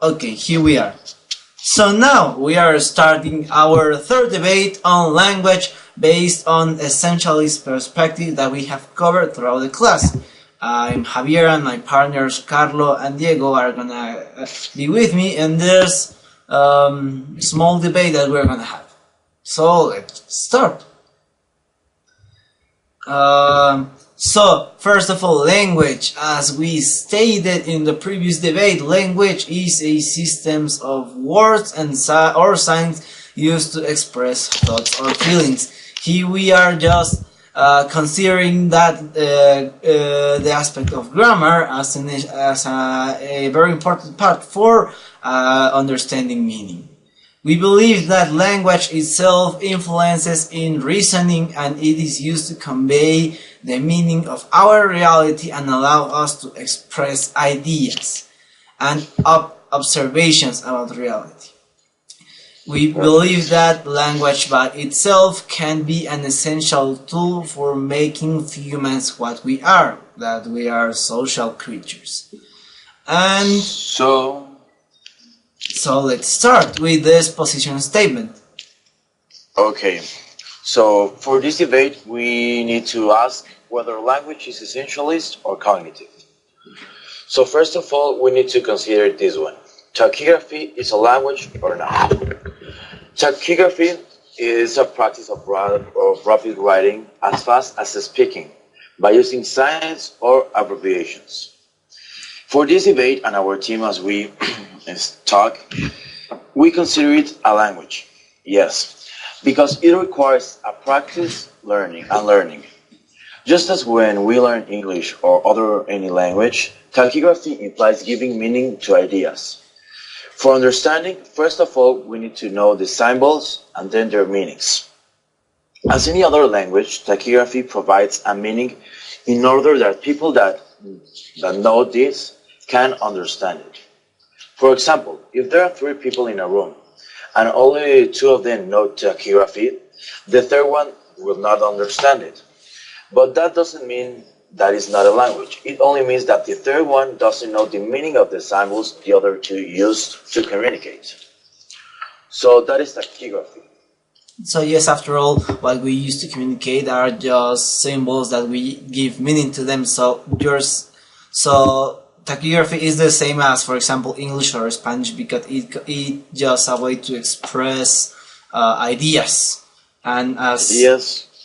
Okay, here we are. So now we are starting our third debate on language based on essentialist perspective that we have covered throughout the class. I'm Javier and my partners Carlo and Diego are gonna be with me in this small debate that we're gonna have. So let's start. So, first of all, language. As we stated in the previous debate, language is a system of words and or signs used to express thoughts or feelings. Here we are just considering that the aspect of grammar as a very important part for understanding meaning. We believe that language itself influences in reasoning and it is used to convey the meaning of our reality and allow us to express ideas and observations about reality. We believe that language by itself can be an essential tool for making humans what we are, that we are social creatures. And so let's start with this position statement. Okay, so for this debate we need to ask whether language is essentialist or cognitive. So first of all we need to consider this one. Tachygraphy is a language or not? Tachygraphy is a practice of rapid writing as fast as speaking by using signs or abbreviations. For this debate and our team as we talk, we consider it a language. Yes, because it requires a practice, learning. Just as when we learn English or any language, tachygraphy implies giving meaning to ideas. For understanding, first of all, we need to know the symbols and then their meanings. As any other language, tachygraphy provides a meaning in order that people that know this can understand it. For example, if there are 3 people in a room and only 2 of them know tachygraphy, the third one will not understand it. But that doesn't mean that it's not a language. It only means that the third one doesn't know the meaning of the symbols the other 2 use to communicate. So that is tachygraphy. So yes, after all, what we use to communicate are just symbols that we give meaning to them. So tachygraphy is the same as, for example, English or Spanish because it just a way to express ideas. And as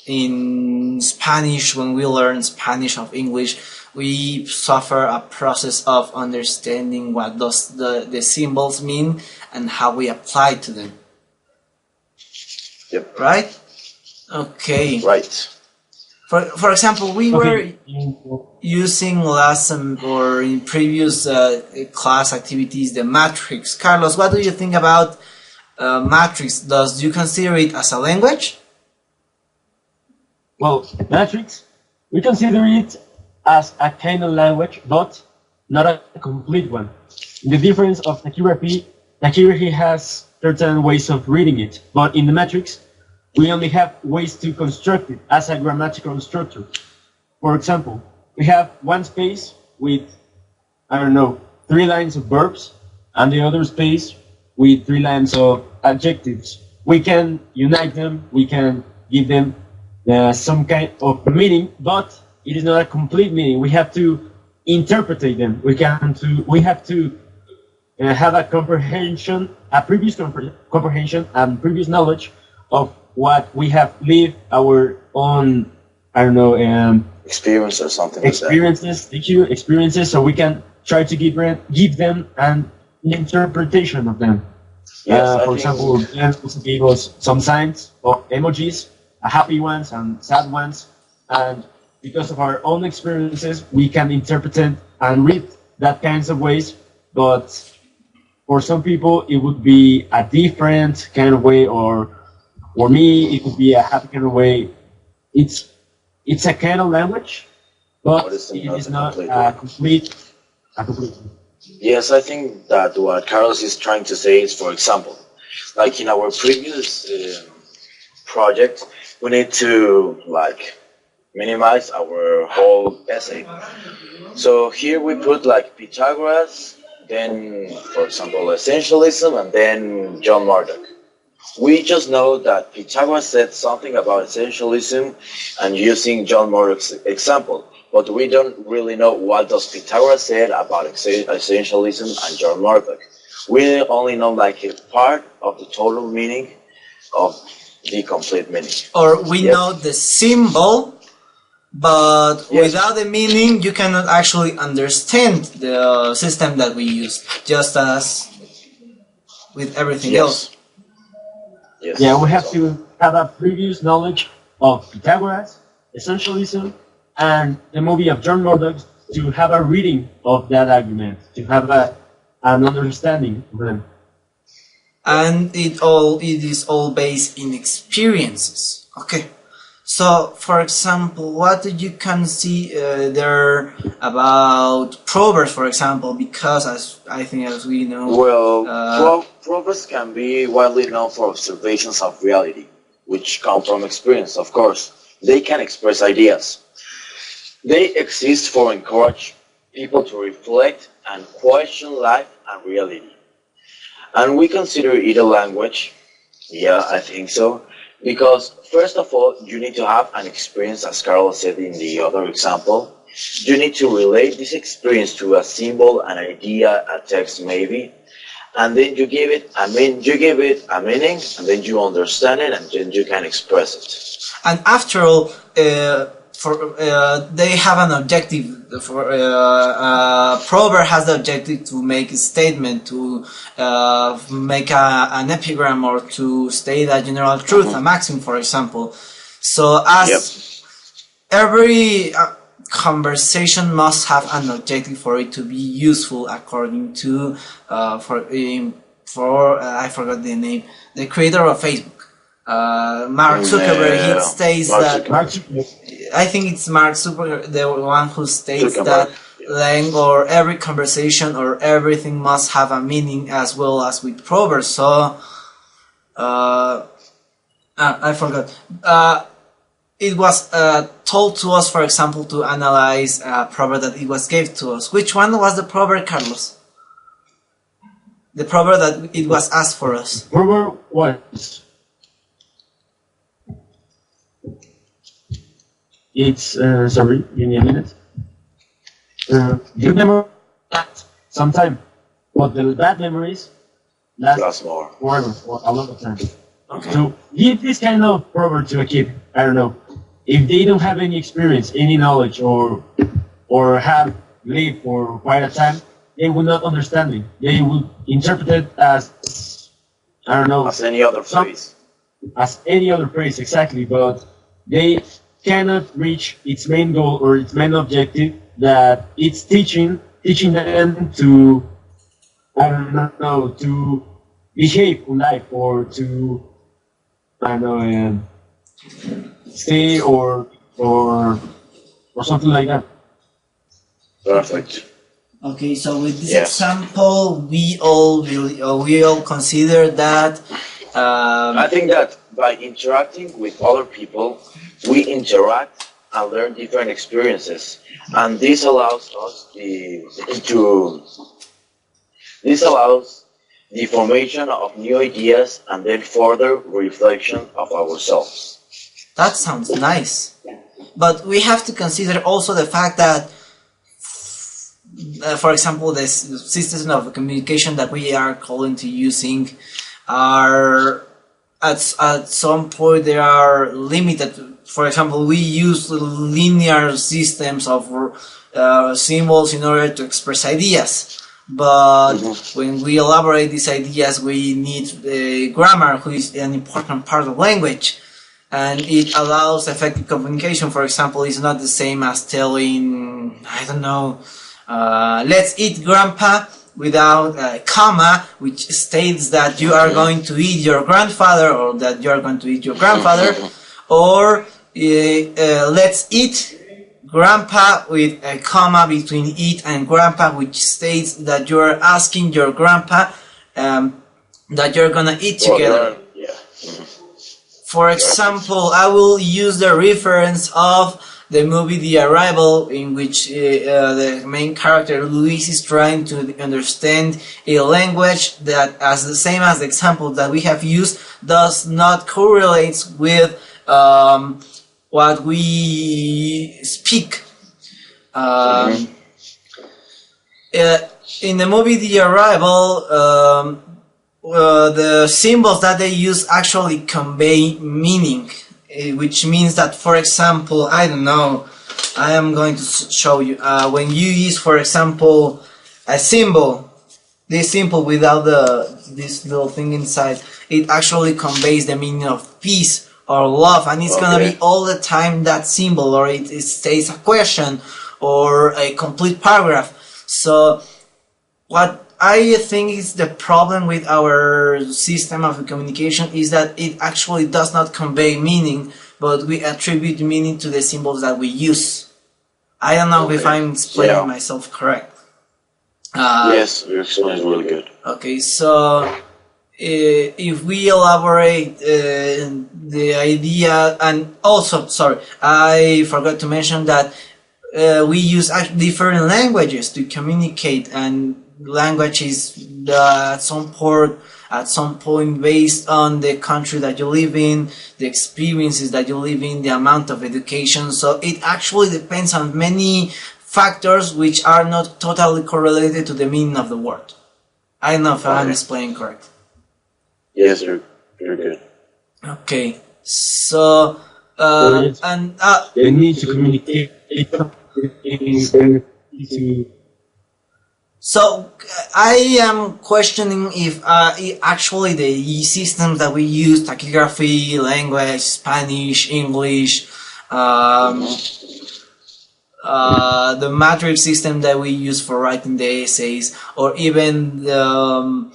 in Spanish, when we learn Spanish of English, we suffer a process of understanding what does the symbols mean and how we apply to them. Yep. Right? Okay. Right. For example, we were using last or in previous class activities the matrix. Carlos, what do you think about matrix? Do you consider it as a language? Well, matrix, we consider it as a kind of language, but not a complete one. The difference of tachygraphy has certain ways of reading it, but in the matrix, we only have ways to construct it as a grammatical structure. For example, we have one space with, 3 lines of verbs, and the other space with 3 lines of adjectives. We can unite them, we can give them some kind of meaning, but it is not a complete meaning. We have to interpret them. We have to have a comprehension, a previous comprehension and previous knowledge of what we have lived, our own, experience or something experiences, experiences, so we can try to give them an interpretation of them. Yes, for example, give us some signs of emojis, happy ones and sad ones, and because of our own experiences, we can interpret and read that kinds of ways, but for some people, it would be a different kind of way, or for me, it could be a happy kind of way. It's a kind of language, but it is not a complete. Yes, I think that what Carlos is trying to say is, for example, like in our previous project, we need to minimize our whole essay. So here we put Pythagoras then, for example, essentialism, and then John Murdoch. We just know that Pythagoras said something about essentialism and using John Murdoch's example, but we don't really know what does Pythagoras said about essentialism and John Murdoch. We only know like a part of the total meaning of the complete meaning. Or we Yep. know the symbol, but Yes. without the meaning, you cannot actually understand the system that we use, just as with everything else. Yes. Yeah, we have So, to have a previous knowledge of Pythagoras, essentialism, and the movie of John Murdoch to have a reading of that argument, to have an understanding of them. And it is all based in experiences. Okay. So, for example, what you can see there about proverbs, for example, because as we know, well, Uh, proverbs can be widely known for observations of reality, which come from experience, of course. They can express ideas. They exist for encourage people to reflect and question life and reality. And we consider it a language. Yeah, I think so. Because first of all, you need to have an experience, as Carlos said in the other example. You need to relate this experience to a symbol, an idea, a text maybe, and then you give it a meaning, and then you understand it, and then you can express it. and after all, they have an objective. Proverb has the objective to make a statement, to make an epigram, or to state a general truth, a maxim, for example. So, as Yep. every conversation must have an objective for it to be useful, according to I forgot the name, the creator of Facebook, Mark Zuckerberg. He Yeah, states Mark that. Zuckerberg. I think it's Mark Zuckerberg, the one who states Zuckerberg, that yeah. or every conversation or everything must have a meaning, as well as with proverbs. So, I forgot. It was told to us, for example, to analyze a proverb that it was gave to us. Which one was the proverb, Carlos? The proverb that it was asked for us. Proverb was. It's, sorry, give me a minute. Good memory lasts some time, but the bad memories last Plus more. forever, or a lot of time. Okay. So give this kind of proverb to a kid, I don't know, if they don't have any experience, any knowledge, or have lived for quite a time, they will not understand it. They will interpret it as, I don't know, As any other phrase. as any other phrase, exactly, but they cannot reach its main goal or its main objective, that it's teaching them to, I don't know, to behave in life, or to, I don't know, stay or something like that. Perfect. Okay, so with this Yes. example, we all consider that. I think that by interacting with other people, we interact and learn different experiences, and this allows the formation of new ideas and then further reflection of ourselves. That sounds nice. But we have to consider also the fact that, for example, the systems of communication that we are calling to using are, at some point, they are limited. For example, we use linear systems of symbols in order to express ideas. But when we elaborate these ideas, we need grammar, which is an important part of language. And it allows effective communication. For example, it's not the same as telling, I don't know, let's eat grandpa, without a comma, which states that you are going to eat your grandfather, or that you are going to eat your grandfather, or let's eat grandpa with a comma between eat and grandpa, which states that you are asking your grandpa that you're gonna eat together. Yeah. For example, I will use the reference of the movie The Arrival, in which the main character Luis is trying to understand a language that, as the same as the example that we have used, does not correlate with what we speak. In the movie The Arrival, the symbols that they use actually convey meaning, which means that, for example, I don't know, I am going to show you, when you use, for example, a symbol, this symbol without this little thing inside, it actually conveys the meaning of peace or love, and it's gonna be all the time that symbol, or it stays a question or a complete paragraph. So what I think is the problem with our system of communication is that it actually does not convey meaning, but we attribute meaning to the symbols that we use. I don't know if I'm explaining myself correct. Yes, your explanation is really good. Okay, so if we elaborate the idea, and also, sorry, I forgot to mention that we use different languages to communicate, and language is at some point based on the country that you live in, the experiences that you live in, the amount of education. So it actually depends on many factors which are not totally correlated to the meaning of the word. I don't know if I'm explaining correct. Yes, you're good. Okay, so they need to communicate. So I am questioning if actually the systems that we use, tachygraphy, language, Spanish, English, the matrix system that we use for writing the essays, or even the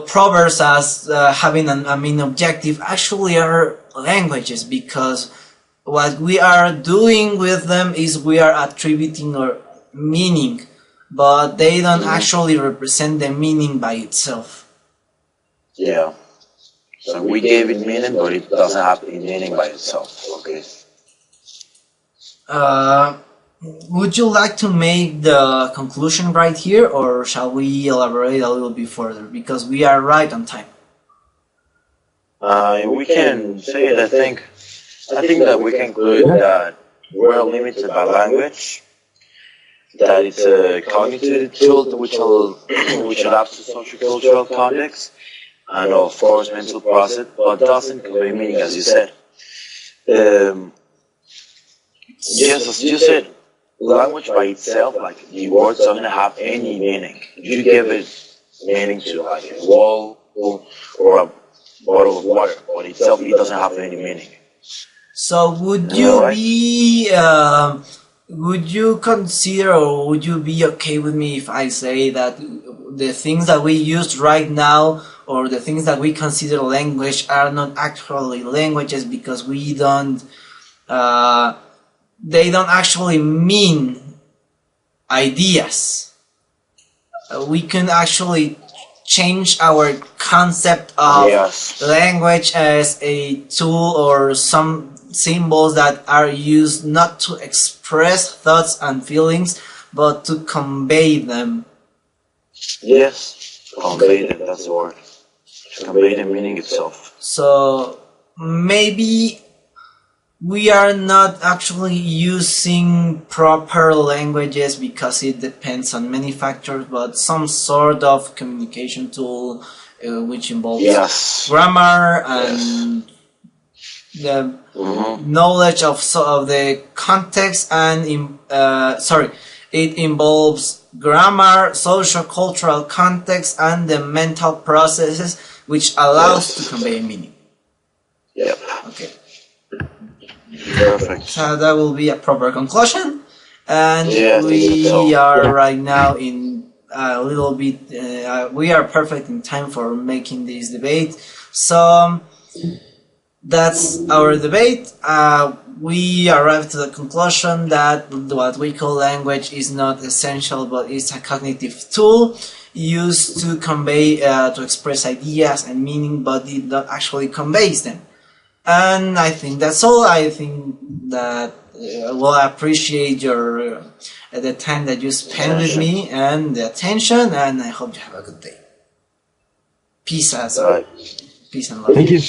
proverbs as having a main objective, actually are languages, because what we are doing with them is we are attributing our meaning, but they don't actually represent the meaning by itself. Yeah. So we gave it meaning, but it doesn't have a meaning by itself. Okay. Would you like to make the conclusion right here, or shall we elaborate a little bit further? Because we are right on time. We can say it, I think that we can conclude that we're limited by language, that it's a cognitive tool which adapts to social-cultural context, and of course mental process, but doesn't convey meaning, as you said. Yes, as you said, language by itself, like the words, doesn't have any meaning. You give it meaning to like a wall or a bottle of water, but itself it doesn't have any meaning. So would you consider, or would you be okay with me if I say that the things that we use right now, or the things that we consider language, are not actually languages, because we don't they don't actually mean ideas? We can actually change our concept of language as a tool, or some symbols that are used not to express thoughts and feelings, but to convey them. Yes, convey them, that's the word. Convey the meaning itself. So maybe we are not actually using proper languages because it depends on many factors, but some sort of communication tool which involves grammar and the knowledge of the context, and it involves grammar, social cultural context, and the mental processes which allows to convey meaning. Yep. Okay. Perfect. So that will be a proper conclusion, and we are right now in a little bit. We are perfect in time for making this debate. So that's our debate. We arrived to the conclusion that what we call language is not essential, but it's a cognitive tool used to convey, to express ideas and meaning, but it not actually conveys them. And I think that's all. I think that well, I appreciate your the time that you spent with me and the attention, and I hope you have a good day. Peace, as Bye. peace and love. Thank you.